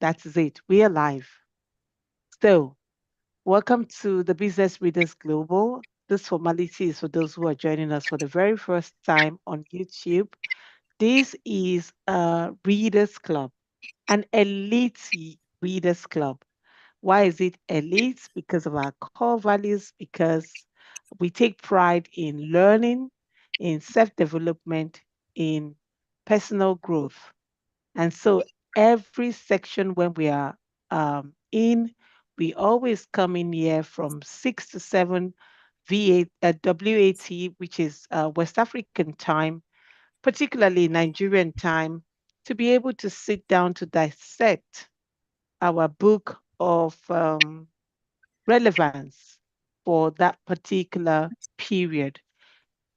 That is it. We are live. So, welcome to the Business Readers Global. This formality is for those who are joining us for the very first time on YouTube. This is a readers club, an readers club. Why is it elite? Because of our core values, because we take pride in learning, in self development, in personal growth. And so every section when we are in, we always come in here from 6 to 7 WAT, which is West African time, particularly Nigerian time, to be able to sit down to dissect our book of relevance for that particular period.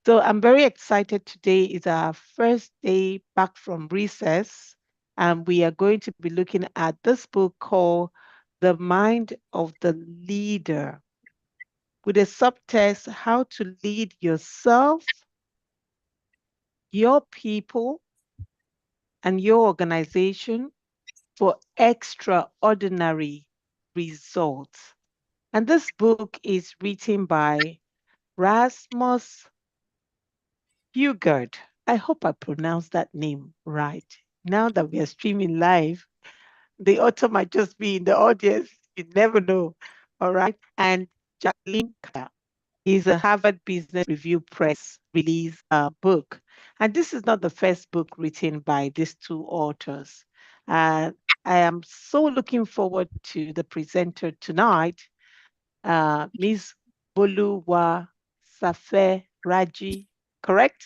So I'm very excited. Today is our first day back from recess, and we are going to be looking at this book called The Mind of the Leader, with a subtext: How to Lead Yourself, Your People, and Your Organization for Extraordinary Results. And this book is written by Rasmus Hougaard. I hope I pronounced that name right. Now that we are streaming live, the author might just be in the audience. You never know. All right. And Jacqueline is a Harvard Business Review Press release book. And this is not the first book written by these two authors. Uh, I am so looking forward to the presenter tonight, Ms. Boluwasefe Raji, correct?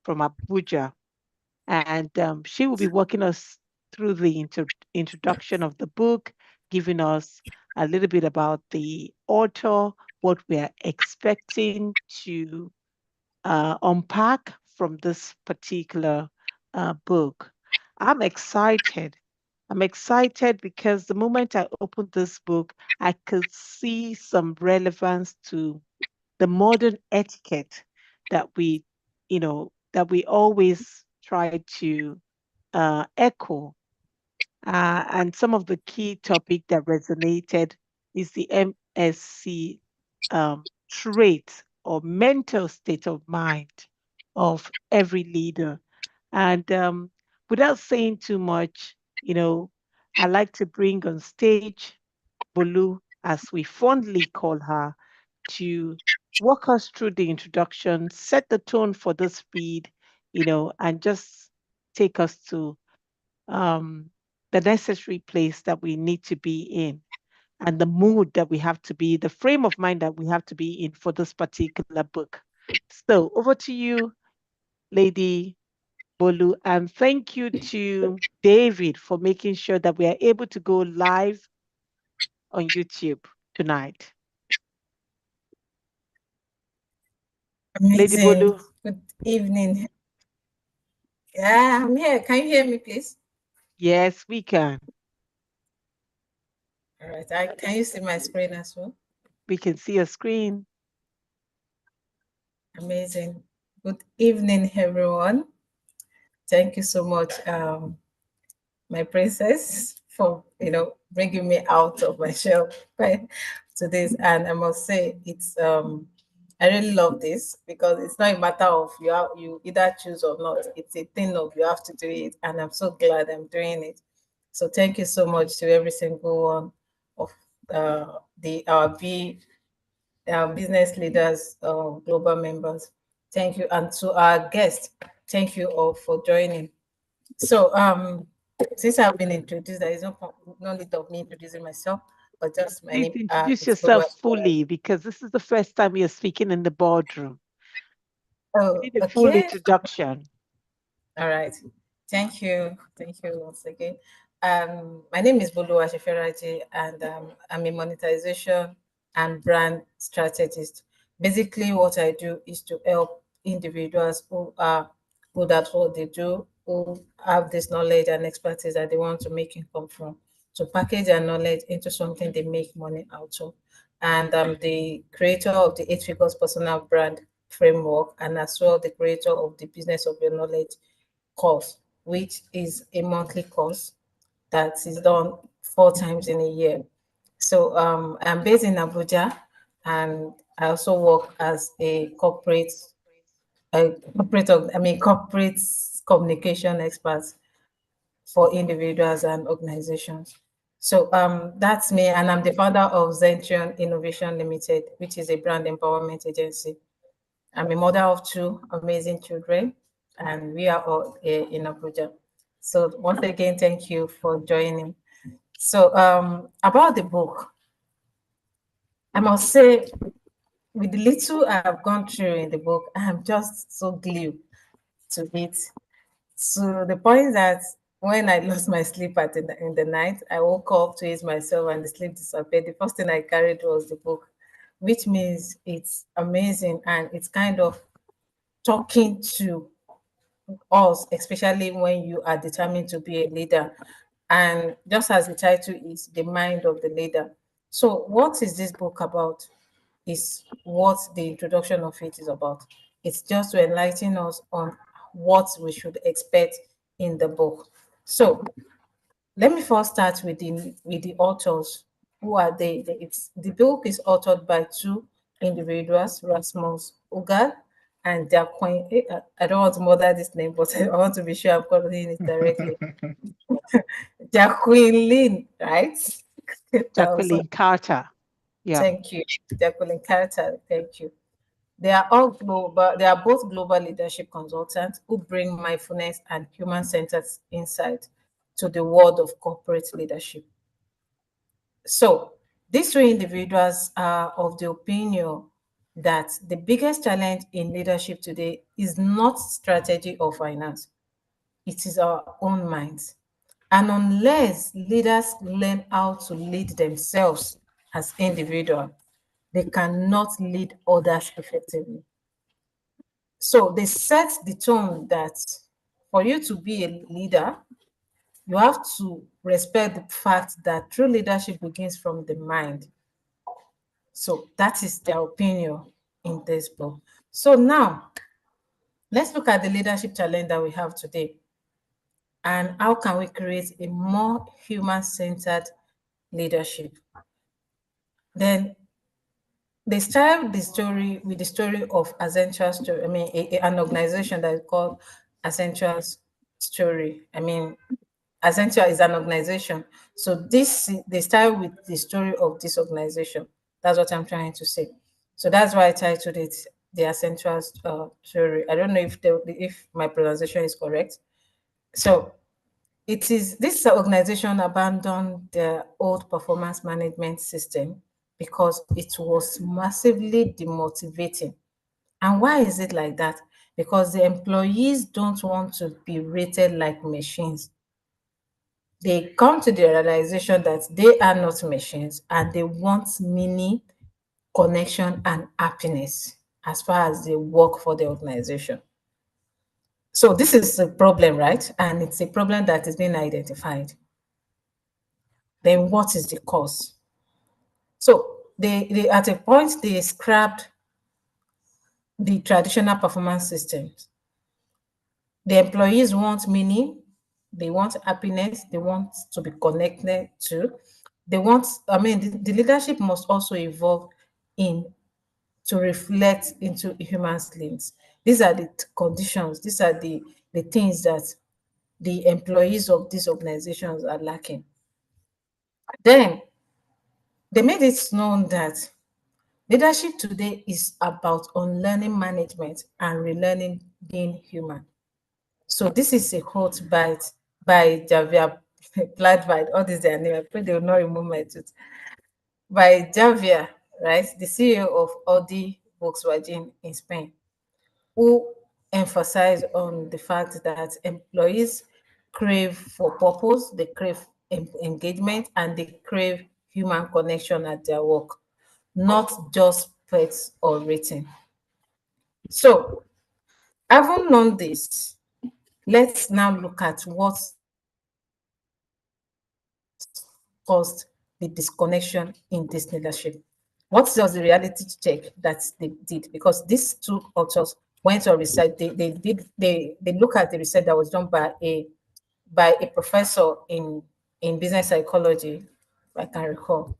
From Abuja. And she will be walking us through the introduction of the book, giving us a little bit about the author, what we are expecting to unpack from this particular book. I'm excited. I'm excited because the moment I opened this book, I could see some relevance to the modern etiquette that that we always try to echo. And some of the key topic that resonated is the MSC trait or mental state of mind of every leader. And without saying too much, I like to bring on stage Bolu, as we fondly call her, to walk us through the introduction, set the tone for this read, and just take us to um, the necessary place that we need to be in and the mood that we have to be, the frame of mind that we have to be in for this particular book. So over to you, Lady Bolu, and thank you to David for making sure that we are able to go live on YouTube tonight. Lady Amazing. Bolu, Good evening. Yeah, I'm here. Can you hear me, please? yes, we can. All right. Can you see my screen as well? We can see your screen. Amazing. Good evening, everyone. Thank you so much, my princess, for bringing me out of my shell to this. And I must say, I really love this because it's not a matter of you either choose or not. It's a thing of you have to do it, and I'm so glad I'm doing it. So thank you so much to every single one of the our business leaders, global members. Thank you, and to our guests, thank you all for joining. So, since I've been introduced, there is no need of me introducing myself, but just my Please name introduce is yourself Boluwasefe fully Raji. because this is the first time you're speaking in the boardroom. We Oh, need a full okay. introduction. All right. Thank you. Thank you once again. My name is Boluwasefe Raji, and I'm a monetization and brand strategist. Basically, what I do is to help individuals who are good at what they do, who have this knowledge and expertise that they want to make income from, to package their knowledge into something they make money out of. And I'm the creator of the Eight Figures Personal Brand Framework, and as well the creator of the Business of Your Knowledge course, which is a monthly course that is done 4 times in a year. So I'm based in Abuja, and I also work as corporate communication expert for individuals and organizations. So that's me, and I'm the founder of Zentrion Innovation Limited, which is a brand empowerment agency. I'm a mother of two amazing children, and we are all here in Abuja. So once again, thank you for joining. So about the book, I must say, with the little I've gone through in the book, I'm just so glued to it. To the point that when I lost my sleep in the night, I woke up to ease myself and the sleep disappeared. The first thing I carried was the book, which means it's amazing and it's kind of talking to us, especially when you are determined to be a leader. And just as the title is, the mind of the leader. So, what is this book about? Is what the introduction of it is about. It's just to enlighten us on what we should expect in the book. So, let me first start with the authors. Who are they? The book is authored by two individuals, Rasmus Hougaard and Jacqueline. I don't want to murder this name, but I want to be sure I'm calling it directly. Jacqueline, right? Jacqueline Carter. Yeah. Thank you. Jacqueline Carter, thank you. They are all global, they are both global leadership consultants who bring mindfulness and human-centered insight to the world of corporate leadership. So these three individuals are of the opinion that the biggest challenge in leadership today is not strategy or finance, it is our own minds. And unless leaders learn how to lead themselves as individuals, they cannot lead others effectively. So they set the tone that for you to be a leader, you have to respect the fact that true leadership begins from the mind. So that is their opinion in this book. So now let's look at the leadership challenge that we have today and how can we create a more human-centered leadership. Then they start the story with the story of Accenture's story. I mean, an organization that is called Accenture's story. I mean, Accenture is an organization. So this they start with the story of this organization. That's what I'm trying to say. So that's why I titled it the Accenture's story. I don't know if my pronunciation is correct. So it is this organization abandoned their old performance management system because it was massively demotivating. And why is it like that? Because the employees don't want to be rated like machines. They come to the realization that they are not machines and they want meaning, connection, and happiness as far as they work for the organization. So this is a problem, right? And it's a problem that is being identified. Then what is the cause? So they at a point they scrapped the traditional performance systems. The employees want meaning, they want happiness, they want to be connected to. They want, I mean, the leadership must also evolve in to reflect into humans' needs. These are the conditions, these are the things that the employees of these organizations are lacking. Then they made it known that leadership today is about unlearning management and relearning being human. So this is a quote by Javier Plaidvide. All this their name. I pray they will not remove my tooth. By Javier, right, the CEO of Audi Volkswagen in Spain, who emphasized on the fact that employees crave for purpose, they crave engagement, and they crave human connection at their work, not just perks or rating. So, having known this, let's now look at what caused the disconnection in this leadership. What was the reality check that they did? Because these two authors went on research. They look at the research that was done by a professor in in business psychology, if I can recall.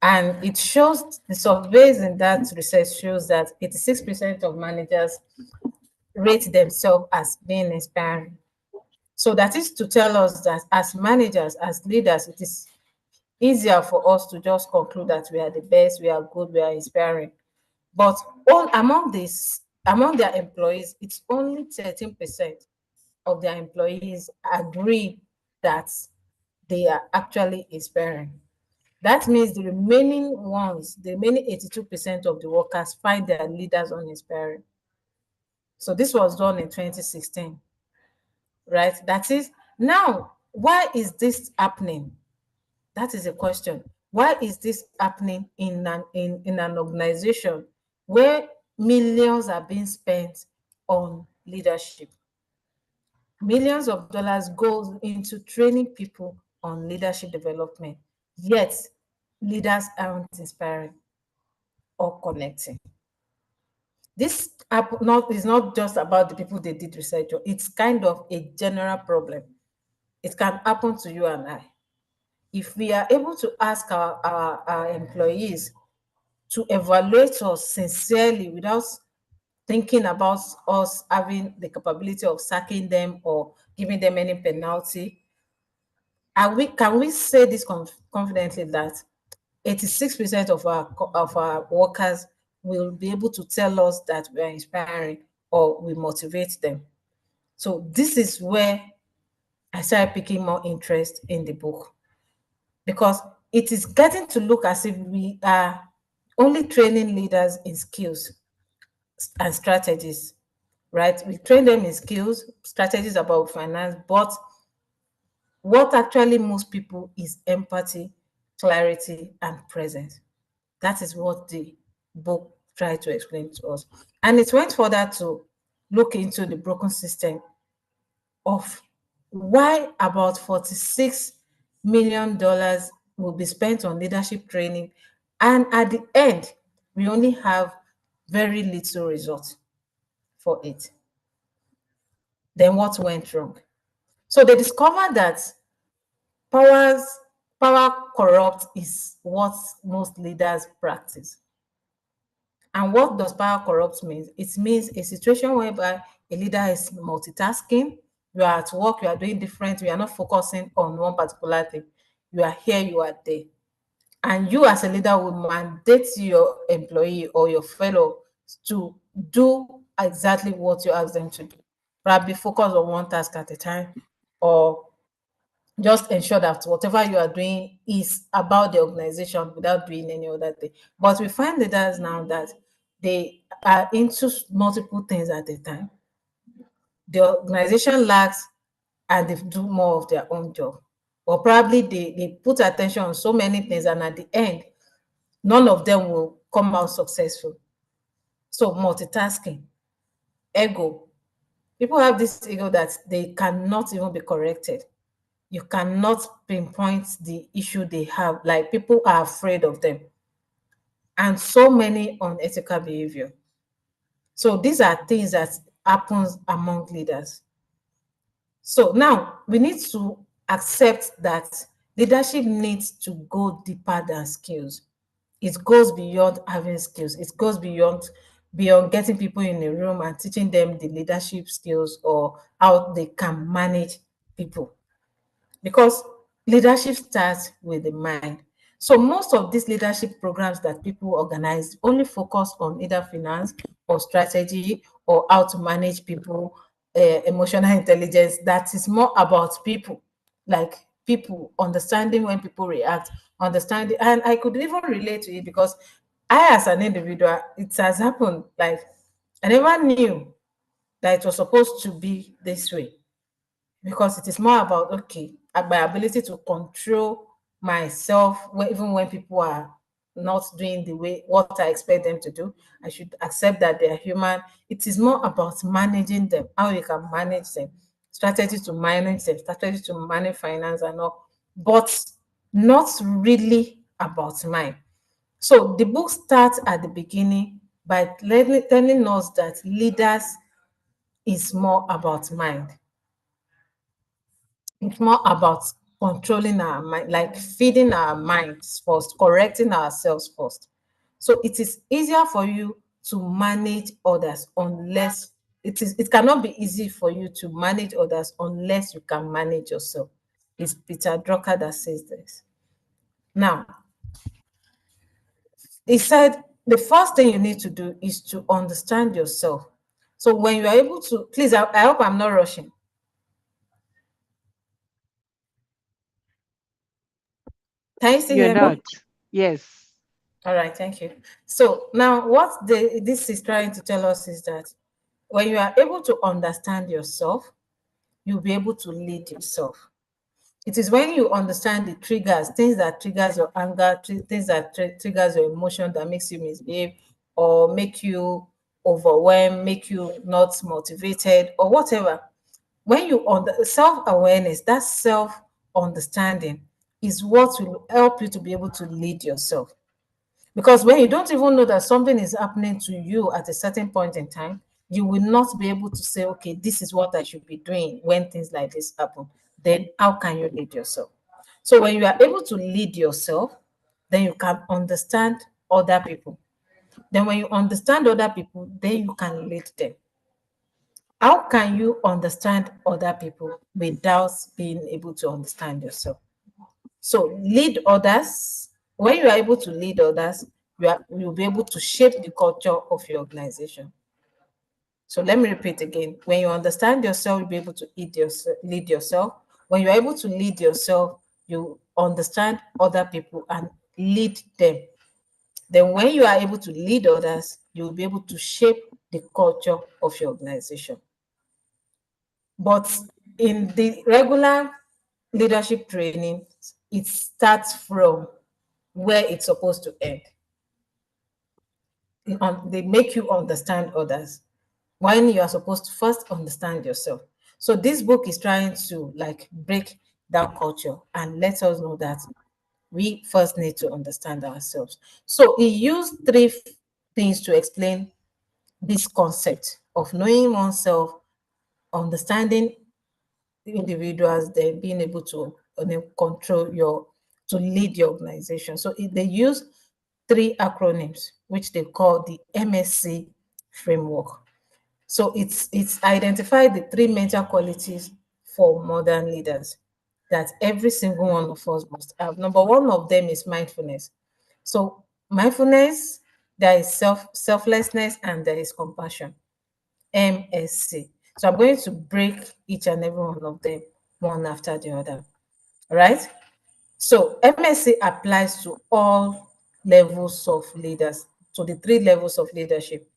And it shows, the surveys in that research shows that 86% of managers rate themselves as being inspiring. So that is to tell us that as managers, as leaders, it is easier for us to just conclude that we are the best, we are good, we are inspiring. But all among this, among their employees, it's only 13% of their employees agree that they are actually inspiring. That means the remaining ones, the remaining 82% of the workers find their leaders uninspiring. So this was done in 2016, right? That is, now, why is this happening? That is a question. Why is this happening in an organization where millions are being spent on leadership? Millions of dollars goes into training people on leadership development, yet leaders aren't inspiring or connecting. This is not just about the people they did research on. It's kind of a general problem. It can happen to you and I. If we are able to ask our employees to evaluate us sincerely without thinking about us having the capability of sacking them or giving them any penalty, can we say this confidently that 86% of our workers will be able to tell us that we are inspiring or we motivate them? So this is where I started picking more interest in the book, because it is getting to look as if we are only training leaders in skills and strategies, right? We train them in skills, strategies about finance, but what actually moves people is empathy, clarity, and presence. That is what the book tried to explain to us. And it went further to look into the broken system of why about $46 million will be spent on leadership training. And at the end, we only have very little result for it. Then what went wrong? So they discovered that powers power corrupt is what most leaders practice. And what does power corrupt mean? It means a situation whereby a leader is multitasking. You are at work, you are doing different, you are not focusing on one particular thing. You are here, you are there. And you as a leader will mandate your employee or your fellow to do exactly what you ask them to do. Probably focus on one task at a time, or just ensure that whatever you are doing is about the organization without doing any other thing. But we find leaders now that they are into multiple things at a time. The organization lacks and they do more of their own job. Or probably they put attention on so many things, and at the end, none of them will come out successful. So multitasking, ego. People have this ego that they cannot even be corrected. You cannot pinpoint the issue they have. Like, people are afraid of them, and so many unethical behavior. So these are things that happens among leaders. So now we need to accept that leadership needs to go deeper than skills. It goes beyond having skills. It goes beyond getting people in a room and teaching them the leadership skills or how they can manage people, because leadership starts with the mind. So most of these leadership programs that people organize only focus on either finance or strategy or how to manage people, emotional intelligence. That is more about people, like people understanding when people react, understanding. And I could even relate to it because I, as an individual, it has happened. Like, I never knew that it was supposed to be this way, because it is more about, okay, my ability to control myself even when people are not doing the way what I expect them to do. I should accept that they are human. It is more about managing them, how you can manage them, strategy to manage them, strategy to manage finance and all, but not really about mine. So the book starts at the beginning by telling us that leaders is more about mind. It's more about controlling our mind, like feeding our minds first, correcting ourselves first. So it is easier for you to manage others unless it cannot be easy for you to manage others unless you can manage yourself. It's Peter Drucker that says this. Now, he said the first thing you need to do is to understand yourself. So when you are able to, please, I hope I'm not rushing. Can you still You're hear me? not. Yes. All right, thank you. So now what this is trying to tell us is that when you are able to understand yourself, you'll be able to lead yourself. It is when you understand the triggers, things that triggers your anger, things that triggers your emotion that makes you misbehave or make you overwhelmed, make you not motivated or whatever. When you self-awareness, that self-understanding is what will help you to be able to lead yourself. Because when you don't even know that something is happening to you at a certain point in time, you will not be able to say, okay, this is what I should be doing when things like this happen. Then how can you lead yourself? So when you are able to lead yourself, then you can understand other people. Then when you understand other people, then you can lead them. How can you understand other people without being able to understand yourself? So lead others. When you are able to lead others, you'll be able to shape the culture of your organization. So let me repeat again. When you understand yourself, you'll be able to lead yourself. When you're able to lead yourself, you understand other people and lead them. Then when you are able to lead others, you'll be able to shape the culture of your organization. But in the regular leadership training, it starts from where it's supposed to end. They make you understand others when you are supposed to first understand yourself. So this book is trying to like break that culture and let us know that we first need to understand ourselves. So he used things to explain this concept of knowing oneself, understanding individuals, then being able to control to lead your organization. So they use three acronyms, which they call the MSC framework. So it's identified the three major qualities for modern leaders that every single one of us must have. Number one of them is mindfulness. So mindfulness, there is selflessness, and there is compassion. MSC. So I'm going to break each and every one of them one after the other. All right. So MSC applies to all levels of leaders, to the three levels of leadership.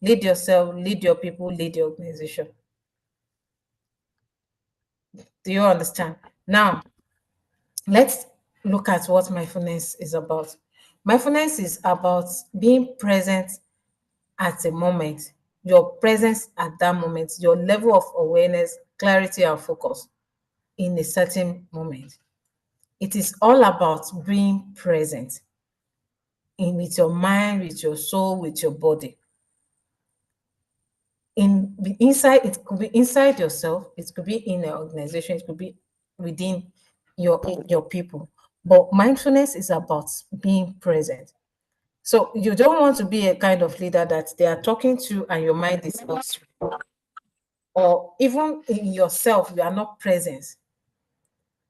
Lead yourself, lead your people, lead your organization. Do you understand? Now, let's look at what mindfulness is about. Mindfulness is about being present at a moment, your presence at that moment, your level of awareness, clarity, and focus in a certain moment. It is all about being present with your mind, with your soul, with your body. Inside, it could be inside yourself, it could be in an organization, it could be within your people. But mindfulness is about being present. So you don't want to be a kind of leader that they are talking to and your mind is elsewhere, or even in yourself, you are not present.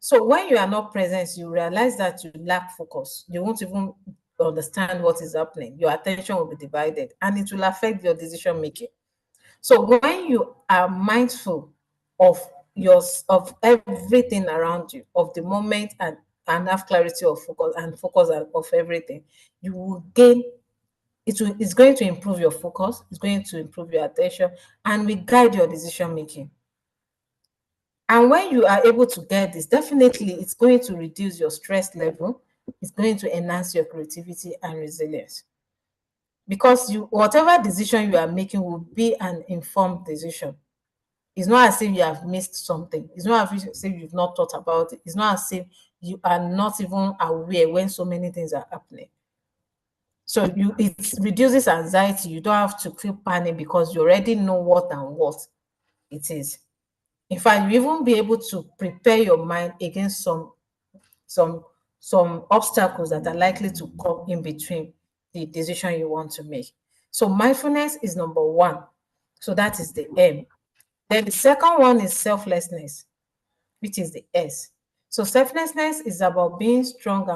So when you are not present, you realize that you lack focus. You won't even understand what is happening. Your attention will be divided and it will affect your decision making. So when you are mindful of of everything around you, of the moment, and have clarity of focus of everything, you will gain it's going to improve your focus, it's going to improve your attention, and will guide your decision making. And when you are able to get this, definitely it's going to reduce your stress level. It's going to enhance your creativity and resilience. Because whatever decision you are making will be an informed decision. It's not as if you have missed something. It's not as if you've not thought about it. It's not as if you are not even aware when so many things are happening. So it reduces anxiety. You don't have to feel panic because you already know what and what it is. In fact, you even be able to prepare your mind against some some obstacles that are likely to come in between the decision you want to make. So mindfulness is number one. So that is the M. Then the second one is selflessness, which is the S. So selflessness is about being strong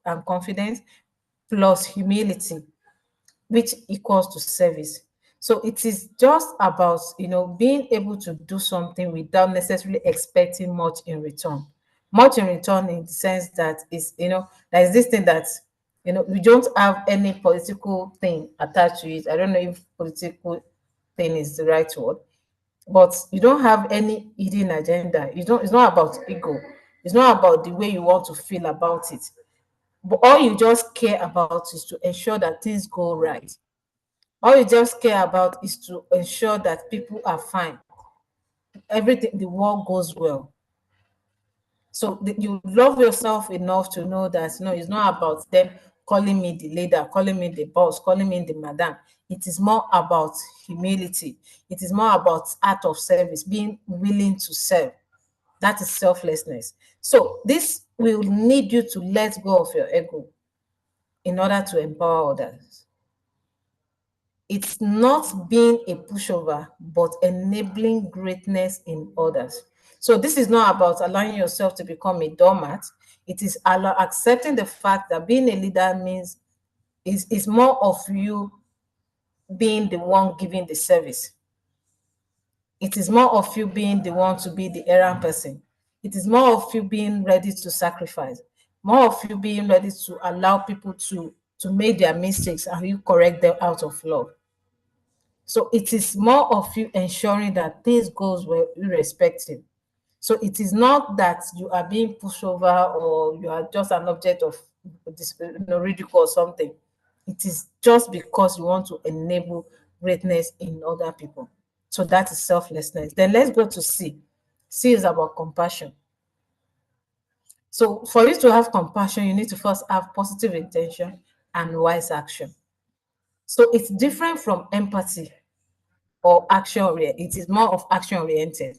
and confident plus humility, which equals to service. So it is just about, being able to do something without necessarily expecting much in return. Much in return in the sense that is, there is this thing that, we don't have any political thing attached to it. I don't know if political thing is the right word, but you don't have any hidden agenda. It's not about ego. It's not about the way you want to feel about it. But all you just care about is to ensure that things go right. All you just care about is to ensure that people are fine, everything, the world goes well. So you love yourself enough to know that no, it's not about them calling me the leader, calling me the boss, calling me the madam. It is more about humility. It is more about act of service, being willing to serve. That is selflessness. So this will need you to let go of your ego in order to empower others. It's not being a pushover, but enabling greatness in others. So this is not about allowing yourself to become a doormat. It is accepting the fact that being a leader means is more of you being the one giving the service. It is more of you being the one to be the errand person. It is more of you being ready to sacrifice, more of you being ready to allow people to make their mistakes and you correct them out of love. So it is more of you ensuring that things goes well irrespective. So it is not that you are being pushed over or you are just an object of ridicule or something. It is just because you want to enable greatness in other people. So that is selflessness. Then let's go to C. C is about compassion. So for you to have compassion, you need to first have positive intention and wise action. So it's different from empathy or action oriented. It is more of action oriented.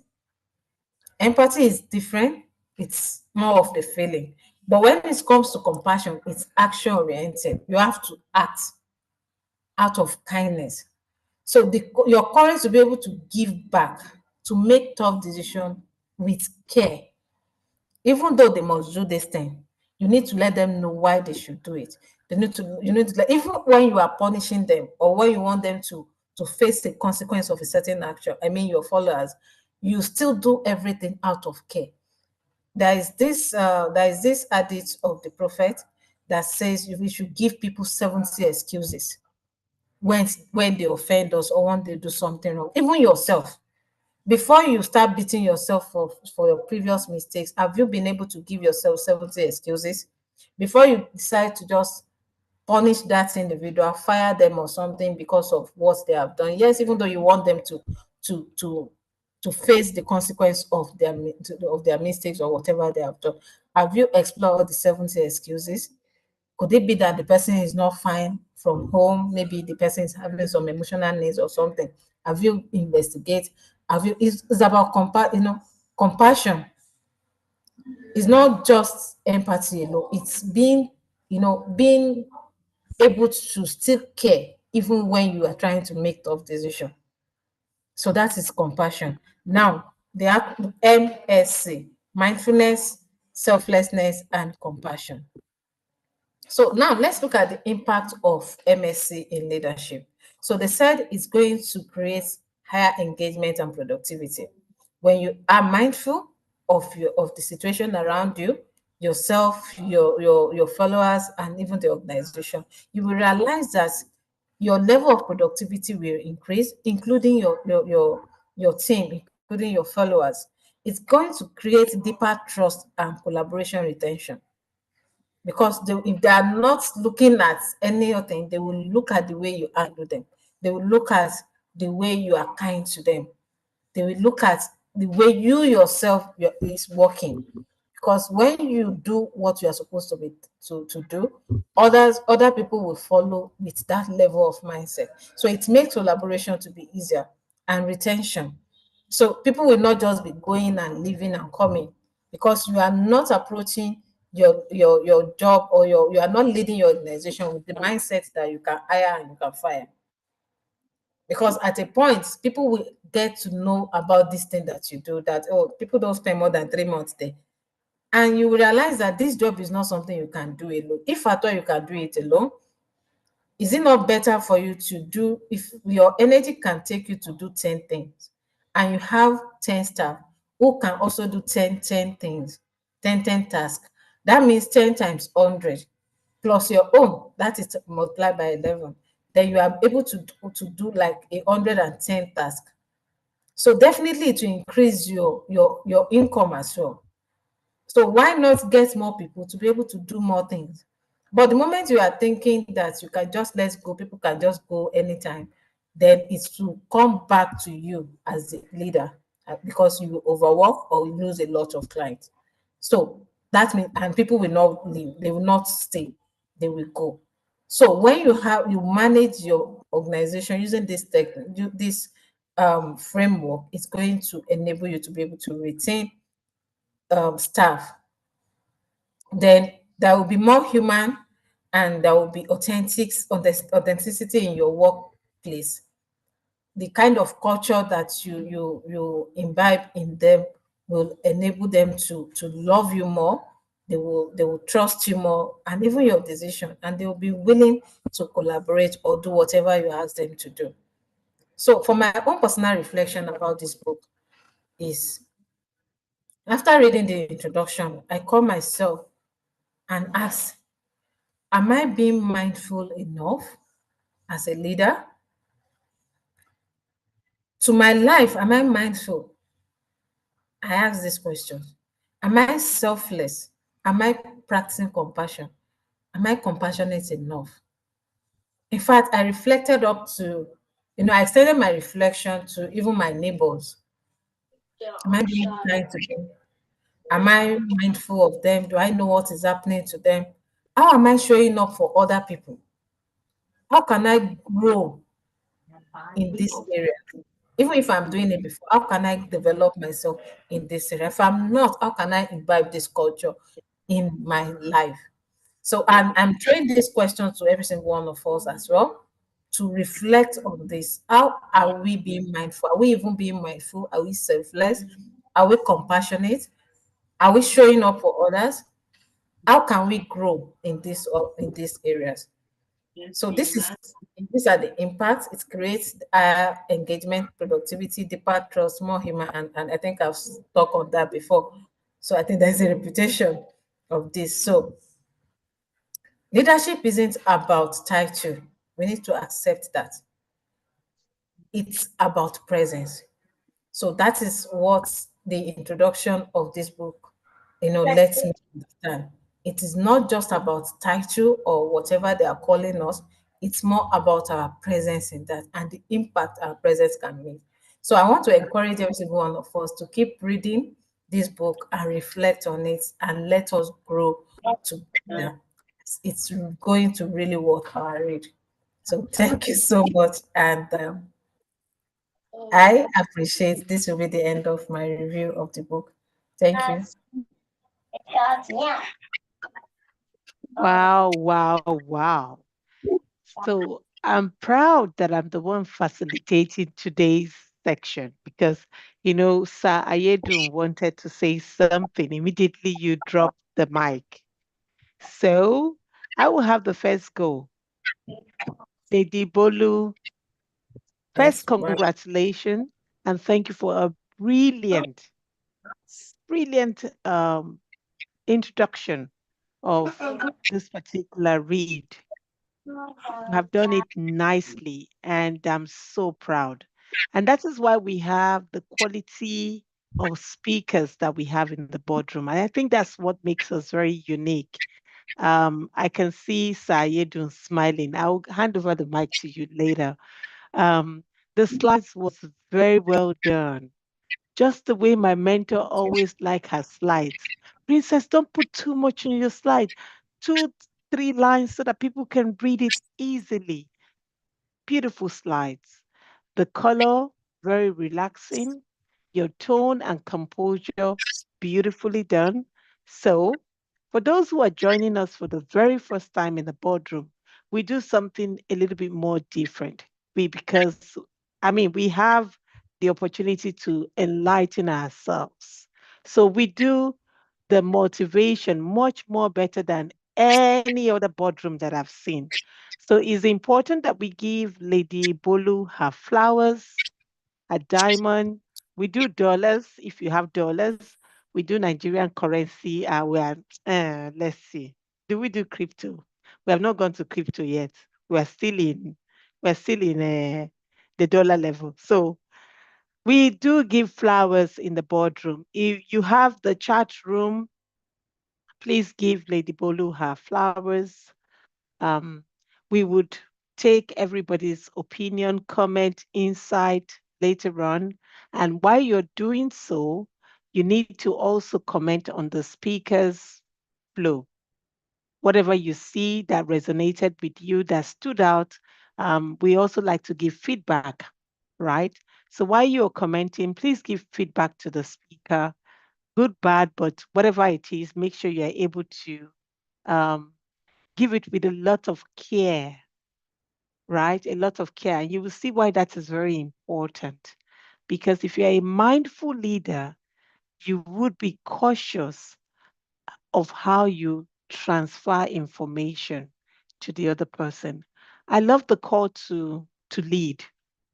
Empathy is different, it's more of the feeling. But when it comes to compassion, it's action oriented. You have to act out of kindness. So your courage to be able to give back, to make tough decisions with care, even though they must do this thing, you need to let them know why they should do it. You need to let, even when you are punishing them or when you want them to face the consequence of a certain action, I mean your followers, you still do everything out of care. There is this adage of the prophet that says we should give people 70 excuses when they offend us or when they do something wrong. Even yourself, before you start beating yourself for your previous mistakes, have you been able to give yourself 70 excuses before you decide to just punish that individual, fire them or something because of what they have done? Yes, even though you want them to to to face the consequence of their mistakes or whatever they have done. Have you explored the 70 excuses? Could it be that the person is not fine from home? Maybe the person is having some emotional needs or something. Have you investigate? Have you? It's about compassion. It's not just empathy alone. It's being able to still care even when you are trying to make tough decisions. So that is compassion. Now, the MSC, mindfulness, selflessness, and compassion. So now let's look at the impact of MSC in leadership. So they said it's going to create higher engagement and productivity. When you are mindful of the situation around you, yourself, your followers, and even the organization, you will realize that your level of productivity will increase, including your team, including your followers. It's going to create deeper trust and collaboration retention because if they are not looking at any other thing, they will look at the way you handle them. They will look at the way you are kind to them. They will look at the way you yourself is working. Because when you do what you are supposed to be to do, other people will follow with that level of mindset. So it makes collaboration to be easier and retention. So people will not just be going and leaving and coming because you are not approaching your job, or you are not leading your organization with the mindset that you can hire and you can fire. Because at a point, people will get to know about this thing that you do, that, oh, people don't spend more than 3 months there. And you will realize that this job is not something you can do alone. If at all you can do it alone, is it not better for you to do, if your energy can take you to do 10 things and you have 10 staff who can also do 10 things, 10 tasks, that means 10 times 100 plus your own, that is multiplied by 11, then you are able to do like 110 tasks. So definitely it will increase your income as well. So why not get more people to be able to do more things? But the moment you are thinking that you can just let go, people can just go anytime, then it's to come back to you as the leader, because you will overwork or you lose a lot of clients. So that means, and people will not leave, they will not stay, they will go. So when you manage your organization using this framework, it's going to enable you to be able to retain staff. Then there will be more human, and there will be authenticity in your workplace. The kind of culture that you imbibe in them will enable them to love you more. They will trust you more, and even your decision, and they will be willing to collaborate or do whatever you ask them to do. So for my own personal reflection about this book is, after reading the introduction, I call myself and ask, am I being mindful enough as a leader? To my life, am I mindful? I ask this question. Am I selfless? Am I practicing compassion? Am I compassionate enough? In fact, I reflected up to, I extended my reflection to even my neighbors. Am I being kind to them? Am I mindful of them? Do I know what is happening to them? How am I showing up for other people? How can I grow in this area? Even if I'm doing it before, how can I develop myself in this area? If I'm not, how can I imbibe this culture in my life? So I'm throwing this question to every single one of us as well, to reflect on this. How are we being mindful? Are we even being mindful? Are we selfless? Are we compassionate? Are we showing up for others? How can we grow in these areas? So these are the impacts. It creates engagement, productivity, deeper trust, more human, and I think I've talked on that before. So I think there's a reputation of this. So leadership isn't about title. We need to accept that. It's about presence. So that is what the introduction of this book, lets me understand. It is not just about title or whatever they are calling us. It's more about our presence in that and the impact our presence can make. So I want to encourage every single one of us to keep reading this book and reflect on it and let us grow together. It's going to really worth our read. So thank you so much. And I appreciate this will be the end of my review of the book. Thank you. Wow, wow, wow. So I'm proud that I'm the one facilitating today's section because, Sir Ayedun wanted to say something. Immediately you dropped the mic. So I will have the first go. Lady Bolu, first, Yes, ma'am. congratulations and thank you for a brilliant, brilliant introduction of this particular read. You have done it nicely, and I'm so proud. And that is why we have the quality of speakers that we have in the boardroom. And I think that's what makes us very unique. I can see Sayedun smiling. I'll hand over the mic to you later. Um, the slides was very well done. Just the way my mentor always like her slides. Princess, don't put too much in your slide. Two, three lines so that people can read it easily. Beautiful slides. The color, very relaxing. your tone and composure beautifully done. So, for those who are joining us for the very first time in the boardroom, we do something a little bit more different. Because, I mean, we have the opportunity to enlighten ourselves. So, we do the motivation much more better than any other boardroom that I've seen. So, it's important that we give Lady Bolu her flowers, a diamond. We do dollars if you have dollars. We do Nigerian currency. Let's see. Do we do crypto? We have not gone to crypto yet. We're still in we're still in the dollar level. So we do give flowers in the boardroom. If you have the chat room, please give Lady Bolu her flowers. Um, we would take everybody's opinion, comment, insight later on. And while you're doing so, you need to also comment on the speaker's flow. Whatever you see that resonated with you, that stood out, we also like to give feedback, right? So while you're commenting, please give feedback to the speaker, good, bad, but whatever it is, make sure you're able to um, give it with a lot of care, right? A lot of care. And you will see why that is very important. Because if you're a mindful leader, you would be cautious of how you transfer information to the other person. I love the call to lead.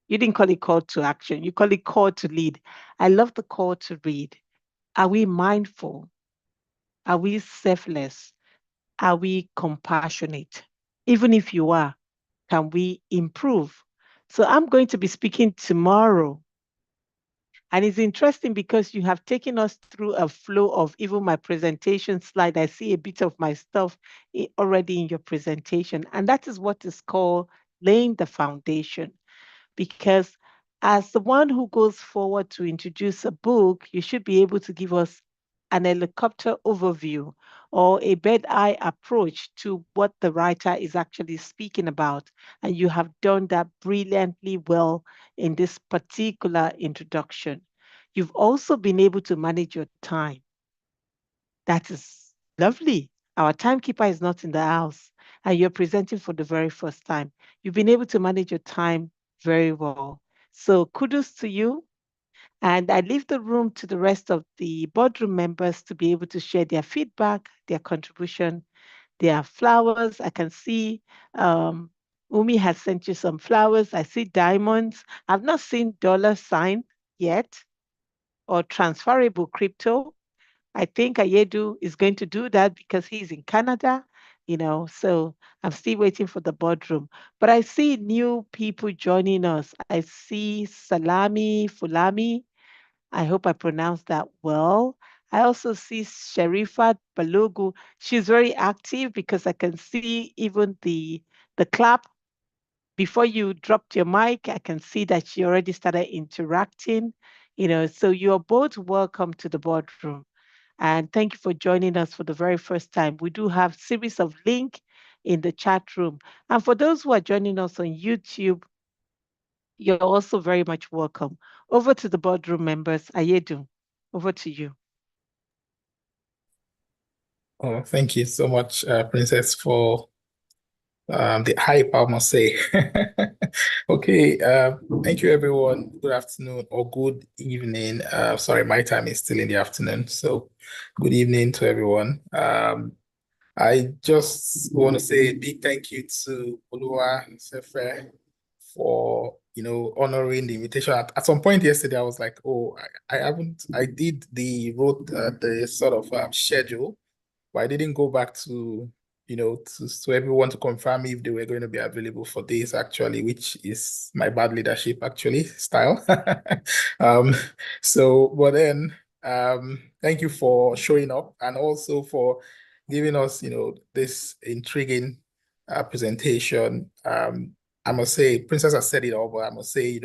You didn't call it call to action. You call it call to lead. I love the call to read. Are we mindful? Are we selfless? Are we compassionate? Even if you are, can we improve? So I'm going to be speaking tomorrow. And it's interesting because you have taken us through a flow of even my presentation slide. I see a bit of my stuff already in your presentation. And that is what is called laying the foundation. Because as the one who goes forward to introduce a book, you should be able to give us an helicopter overview or a bird eye approach to what the writer is actually speaking about. And you have done that brilliantly well in this particular introduction. You've also been able to manage your time. That is lovely. Our timekeeper is not in the house, and you're presenting for the very first time. You've been able to manage your time very well. So kudos to you. And I leave the room to the rest of the boardroom members to be able to share their feedback, their contribution, their flowers. I can see Umi has sent you some flowers. I see diamonds. I've not seen dollar sign yet or transferable crypto. I think Ayedu is going to do that because he's in Canada, so I'm still waiting for the boardroom. But I see new people joining us. I see Salami Fulami. I hope I pronounced that well. I also see Sherifat Balogu. She's very active because I can see even the clap before you dropped your mic. I can see that she already started interacting. So you're both welcome to the boardroom. And thank you for joining us for the very first time. We do have series of link in the chat room. And for those who are joining us on YouTube, you're also very much welcome. Over to the boardroom members. Ayedu, over to you. Oh, thank you so much, Princess, for the hype, I must say. Okay, thank you, everyone. Good afternoon or good evening. Sorry, my time is still in the afternoon, so good evening to everyone. I just want to say a big thank you to Boluwasefe for honoring the invitation. At some point yesterday, I was like, oh, I did wrote the sort of schedule, but I didn't go back to to everyone to confirm if they were going to be available for this actually, which is my bad leadership actually style. um, but then thank you for showing up and also for giving us this intriguing presentation. I must say, Princess has said it all, but I must say,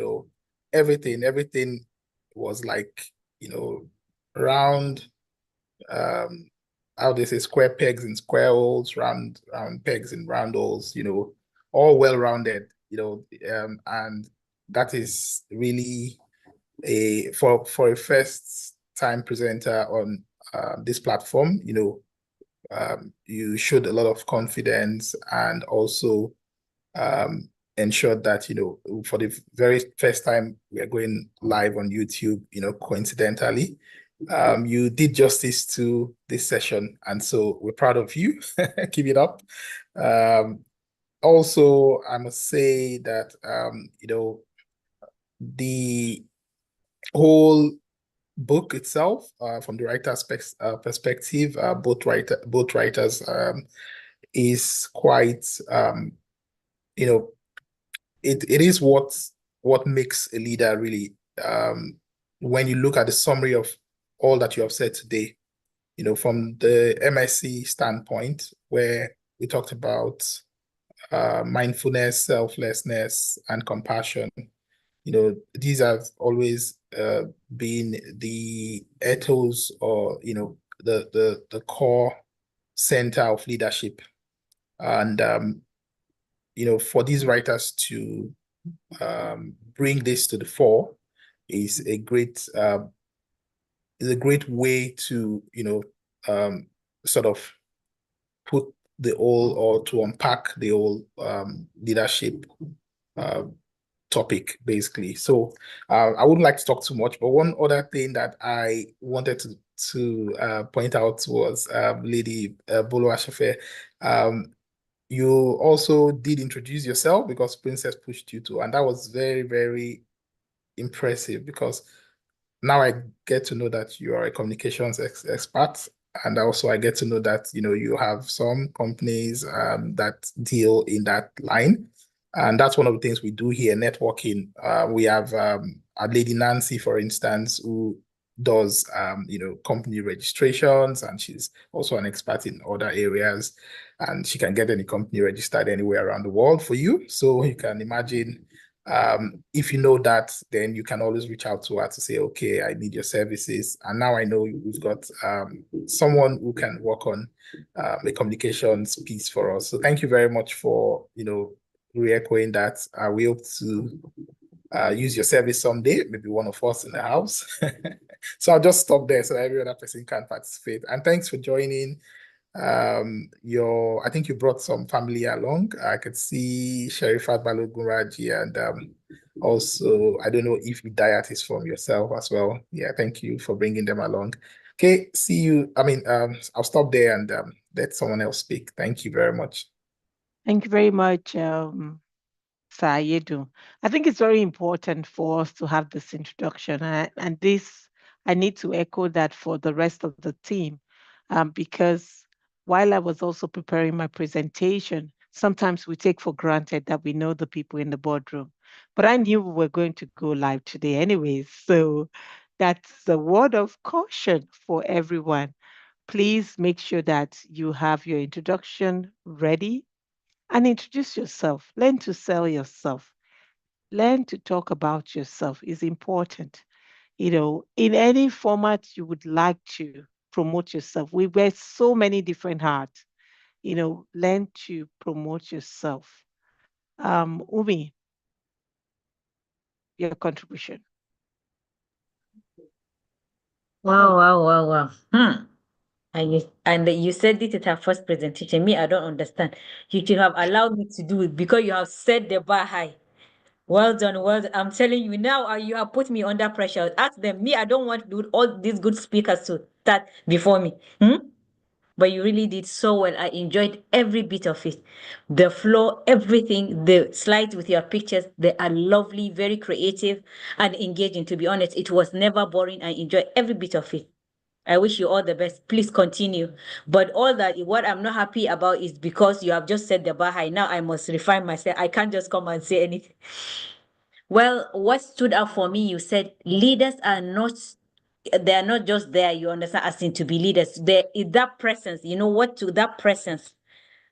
everything was like, round, um, how they say square pegs in square holes, round pegs in round holes, all well-rounded, and that is really for a first time presenter on this platform, you showed a lot of confidence, and also ensured that, for the very first time we are going live on YouTube, coincidentally, you did justice to this session. And so we're proud of you. Keep it up. Also, I must say that, the whole book itself, from the writer's perspective, both writers, is quite, it is what makes a leader really. When you look at the summary of all that you have said today, from the MSc standpoint, where we talked about mindfulness, selflessness, and compassion, these have always been the ethos, or the core center of leadership. And for these writers to bring this to the fore is a great way to sort of put the whole, or to unpack the whole leadership topic, basically. So I wouldn't like to talk too much, but one other thing that I wanted to point out was, Lady Boluwasefe, you also did introduce yourself because Princess pushed you to, and that was very, very impressive, because now I get to know that you are a communications expert, and also I get to know that you have some companies that deal in that line, and that's one of the things we do here, networking. We have a Lady Nancy, for instance, who does company registrations, and she's also an expert in other areas, and she can get any company registered anywhere around the world for you. So you can imagine, if you know that, then you can always reach out to her to say, okay, I need your services. And now I know we've got someone who can work on the communications piece for us. So thank you very much for re-echoing that. We hope to use your service someday, maybe one of us in the house. So I'll just stop there so every other person can participate. And thanks for joining. I think you brought some family along. I could see Sherifat Balogun Raji, and also, I don't know if Hidayat is from yourself as well. Yeah, thank you for bringing them along. Okay, see you. I'll stop there and let someone else speak. Thank you very much. Thank you very much, Sayedu. I think it's very important for us to have this introduction, and this, I need to echo that for the rest of the team, because while I was also preparing my presentation, sometimes we take for granted that we know the people in the boardroom. But I knew we were going to go live today anyways, so that's a word of caution for everyone. Please make sure that you have your introduction ready and introduce yourself. Learn to sell yourself. Learn to talk about yourself is important. In any format you would like to promote yourself. We wear so many different hats. Learn to promote yourself. Umi, your contribution. Wow, wow, wow, wow. And you said it at our first presentation. Me, I don't understand. You should have allowed me to do it because you have set the bar high. Well done, well done. I'm telling you now, you have put me under pressure. Ask them. Me, I don't want to do all these good speakers to start before me. But you really did so well. I enjoyed every bit of it. The flow, everything, the slides with your pictures, they are lovely, very creative and engaging. To be honest, it was never boring. I enjoyed every bit of it. I wish you all the best. Please continue. But all that, what I'm not happy about is because you have just set the bar high. Now I must refine myself. I can't just come and say anything. Well, what stood out for me, you said leaders are not, they are not just there, you understand, as in to be leaders. There is that presence, that presence.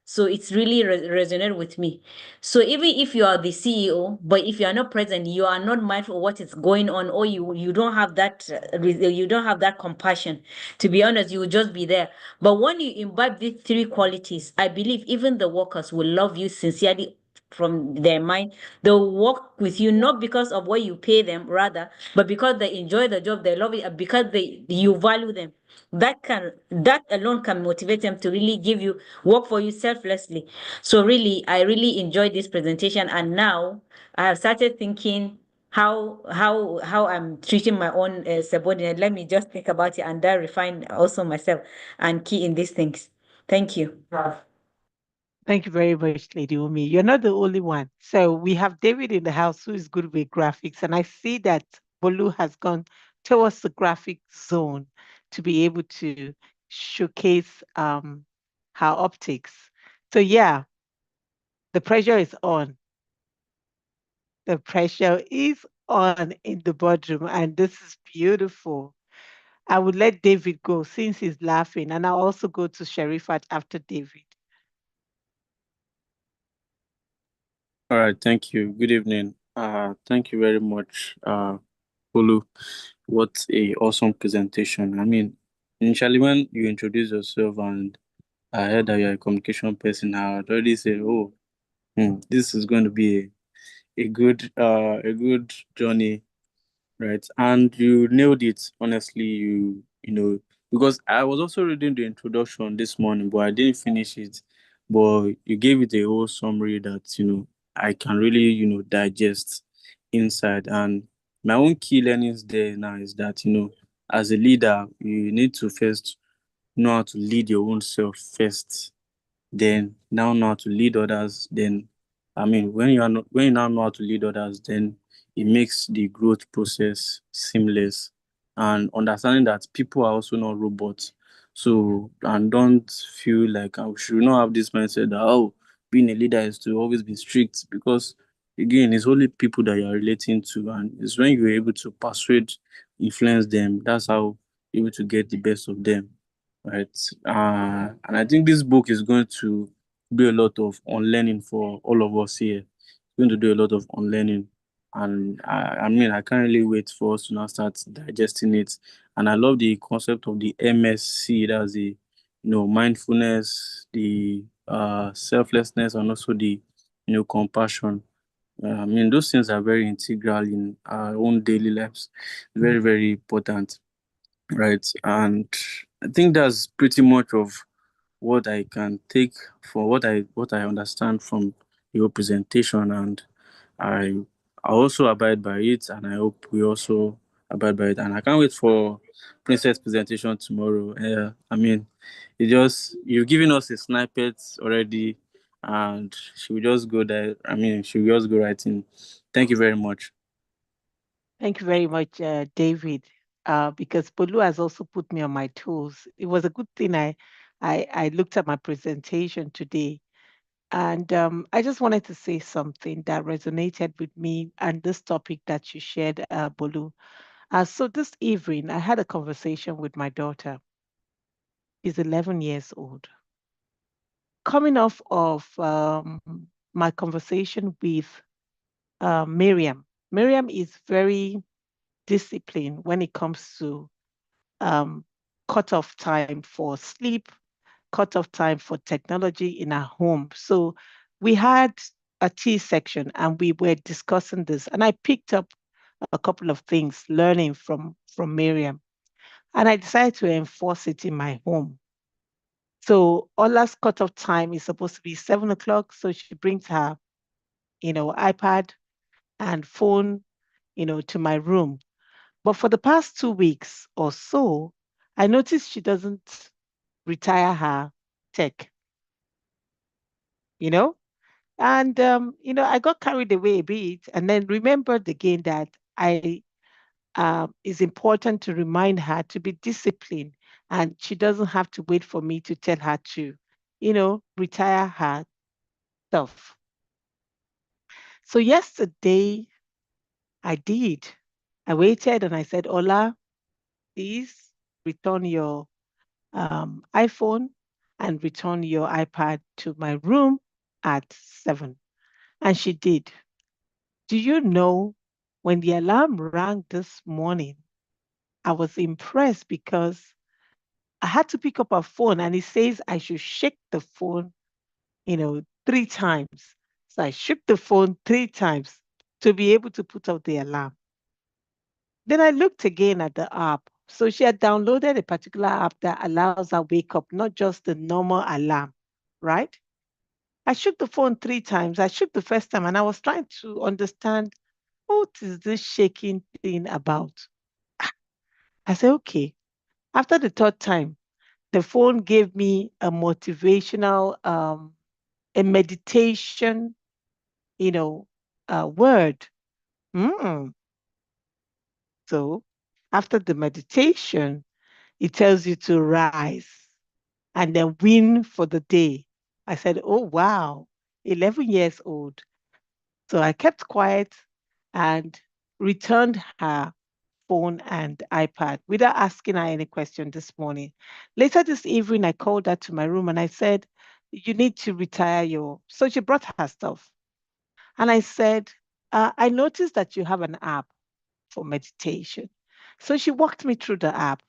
So it's really resonated with me. So even if you are the CEO, but if you are not present, you are not mindful of what is going on, or you don't have that you don't have that compassion. To be honest, you will just be there. But when you imbibe these three qualities, I believe even the workers will love you sincerely from their mind. They'll work with you not because of what you pay them, rather, but because they enjoy the job, they love it, and because you value them. That alone can motivate them to really give you work for you selflessly. So really, I really enjoyed this presentation, and now I have started thinking how I'm treating my own subordinate. Let me just think about it and then refine also myself and key in these things. Thank you. Thank you very much, Lady Umi. You're not the only one. So we have David in the house who is good with graphics, and I see that Bolu has gone towards the graphic zone to be able to showcase her optics. So yeah, the pressure is on. The pressure is on in the boardroom, and this is beautiful. I would let David go since he's laughing, and I'll also go to Sherifat after David. All right, thank you. Good evening. Thank you very much, Olu. What a awesome presentation. I mean, initially when you introduced yourself and I heard that you're a communication person, I had already said, "Oh, this is going to be a good journey, right?" And you nailed it. Honestly, you know, because I was also reading the introduction this morning, but I didn't finish it. But you gave it a whole summary that I can really digest inside. And my own key learnings there now is that as a leader, you need to first know how to lead your own self first, then now know how to lead others. Then I mean, when you now know how to lead others, then it makes the growth process seamless, and understanding that people are also not robots. So, and don't feel like I should not have this mindset that, oh, being a leader is to always be strict, because again, it's only people that you're relating to, and it's when you're able to persuade, influence them, that's how you're able to get the best of them, right? And I think this book is going to do a lot of unlearning for all of us here. It's going to do a lot of unlearning. And I mean, I can't really wait for us to now start digesting it. And I love the concept of the MSC, that's the mindfulness, the selflessness, and also the compassion. I mean, those things are very integral in our own daily lives. Very, very important, right? And I think that's pretty much of what I can take for what I understand from your presentation, and I I also abide by it, and I hope we also abide by it. And I can't wait for Princess presentation tomorrow. I mean, you've given us a snippet already, and she will just go there. I mean, she will just go right in. Thank you very much. Thank you very much, David, because Bolu has also put me on my toes. It was a good thing I looked at my presentation today. And I just wanted to say something that resonated with me and this topic that you shared, Bolu. So this evening, I had a conversation with my daughter. She's 11 years old. Coming off of my conversation with Miriam, Miriam is very disciplined when it comes to um, cut off time for sleep, cut off time for technology in our home. So we had a tea section and we were discussing this, and I picked up a couple of things learning from Miriam, and I decided to enforce it in my home. So Ola's cutoff time is supposed to be 7 o'clock. So she brings her, iPad and phone, to my room. But for the past 2 weeks or so, I noticed she doesn't retire her tech, you know? And I got carried away a bit and then remembered again that I it's important to remind her to be disciplined, and she doesn't have to wait for me to tell her to, retire her stuff. So yesterday I did. I waited and I said, Ola, please return your iPhone and return your iPad to my room at 7. And she did. Do you know when the alarm rang this morning, I was impressed because I had to pick up her phone and it says I should shake the phone, 3 times So I shook the phone 3 times to be able to put out the alarm. Then I looked again at the app. So she had downloaded a particular app that allows her wake up, not just the normal alarm, right? I shook the phone 3 times. I shook the first time and I was trying to understand what is this shaking thing about? I said, okay. After the third time, the phone gave me a motivational, a meditation, you know, word. Mm. So after the meditation, it tells you to rise and then win for the day. I said, oh, wow, 11 years old. So I kept quiet and returned her phone and iPad without asking her any question this morning. Later this evening, I called her to my room and I said, you need to retire your. So she brought her stuff. And I said, I noticed that you have an app for meditation. So she walked me through the app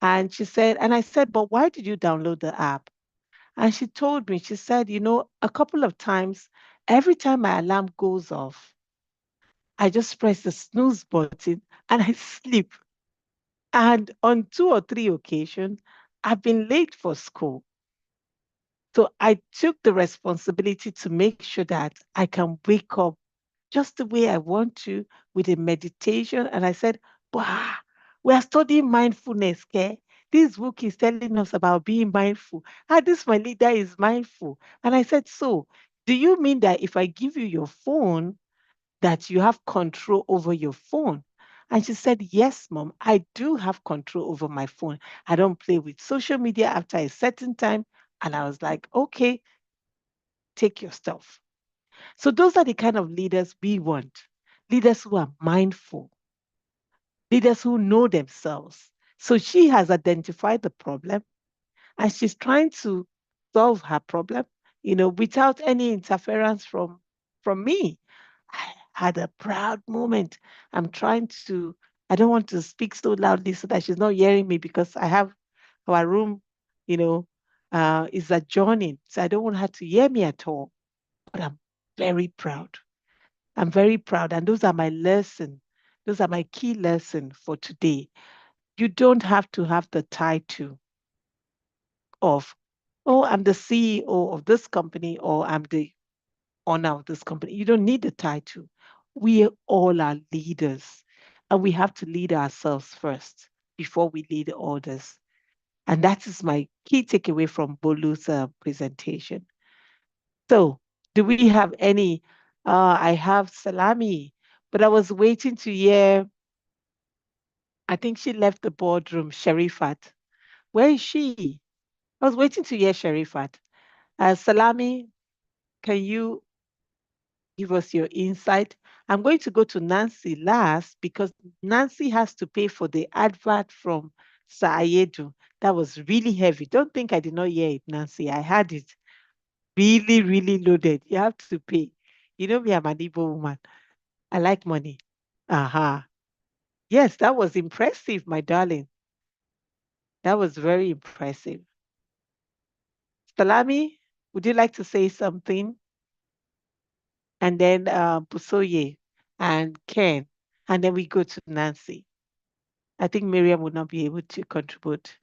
and she said, and I said, but why did you download the app? And she told me, she said, a couple of times, every time my alarm goes off, I just press the snooze button and I sleep. And on 2 or 3 occasions, I've been late for school. So I took the responsibility to make sure that I can wake up just the way I want to with a meditation. And I said, wow, we are studying mindfulness, okay? This book is telling us about being mindful. Ah, this my leader is mindful. And I said, so do you mean that if I give you your phone, that you have control over your phone? And she said, yes, mom, I do have control over my phone. I don't play with social media after a certain time. And I was like, okay, take your stuff. So those are the kind of leaders we want. Leaders who are mindful, leaders who know themselves. So she has identified the problem and she's trying to solve her problem, without any interference from me. I had a proud moment. I'm trying to, I don't want to speak so loudly so that she's not hearing me because I have our room, you know, is adjoining. So I don't want her to hear me at all. But I'm very proud. I'm very proud. And those are my lessons. Those are my key lessons for today. You don't have to have the title of, oh, I'm the CEO of this company or I'm the owner of this company. You don't need the title. We all are leaders and we have to lead ourselves first before we lead others. And that is my key takeaway from Bolu's presentation. So, do we have any? I have Salami, but I was waiting to hear. I think she left the boardroom, Sherifat. Where is she? I was waiting to hear Sherifat. Salami, can you give us your insight? I'm going to go to Nancy last because Nancy has to pay for the advert from Saayedu. That was really heavy. Don't think I did not hear it, Nancy. I had it really, really loaded. You have to pay. You know me, I'm an Igbo woman. I like money. Aha. Yes, that was impressive, my darling. That was very impressive. Salami, would you like to say something? And then Busoye and Ken. And then we go to Nancy. I think Miriam would not be able to contribute.